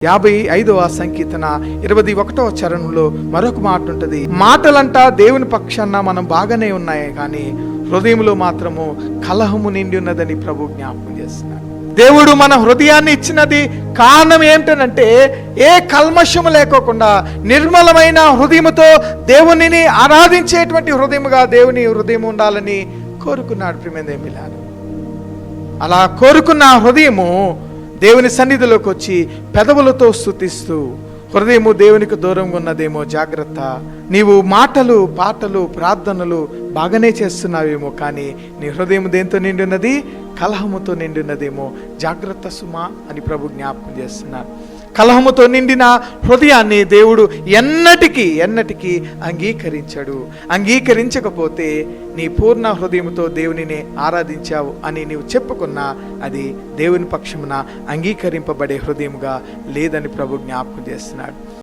55వ సంకీర్తన 21వ చరణంలో మరొక మాట ఉంటుంది. మాటలంటా దేవుని పక్షాన మనం బాగానే ఉన్నాయి, కానీ హృదయంలో మాత్రము కలహము నిండి ఉన్నదని ప్రభు జ్ఞాపకం చేస్తున్నాడు. దేవుడు మన హృదయాన్ని ఇచ్చినది కారణం ఏమిటనంటే, ఏ కల్మషము లేకోకుండా నిర్మలమైన హృదయముతో దేవునిని ఆరాధించేటువంటి హృదయముగా దేవుని హృదయం ఉండాలని కోరుకున్నాడు. ప్రియమైన అలా కోరుకున్న హృదయము దేవుని సన్నిధిలోకి వచ్చి పెదవులతో స్తుతిస్తూ, హృదయము దేవునికి దూరంగా ఉన్నదేమో జాగ్రత్త, నీవు మాటలు పాటలు ప్రార్థనలు బాగానే చేస్తున్నావేమో, కానీ నీ హృదయం దేంతో నిండి ఉన్నది? కలహముతో నిండి ఉన్నదేమో, జాగ్రత్త సుమా అని ప్రభు జ్ఞాపకం చేస్తున్నారు. కలహముతో నిండిన హృదయాన్ని దేవుడు ఎన్నటికీ అంగీకరించడు. అంగీకరించకపోతే నీ పూర్ణ హృదయంతో దేవునిని ఆరాధించావు అని నీవు చెప్పుకున్నా అది దేవుని పక్షమున అంగీకరింపబడే హృదయముగా లేదని ప్రభు జ్ఞాపకం చేస్తున్నాడు.